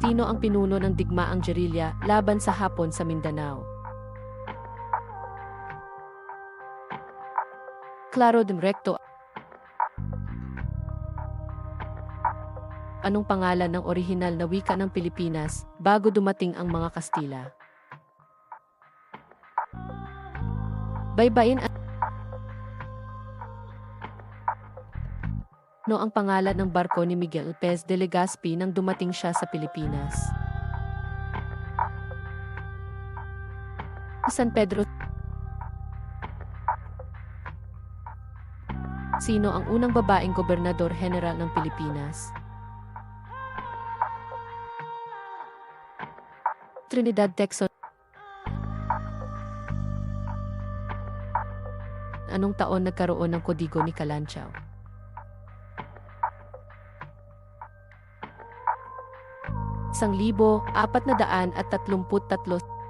Sino ang pinuno ng digmaang gerilya laban sa Hapon sa Mindanao? Claro de Recto. Anong pangalan ng orihinal na wika ng Pilipinas bago dumating ang mga Kastila? Baybayin. Ano ang pangalan ng barko ni Miguel Pez de Legazpi nang dumating siya sa Pilipinas? San Pedro. Sino ang unang babaeng gobernador general ng Pilipinas? Trinidad Texon. Anong taon nagkaroon ng Kodigo ni Kalanchaw? 1433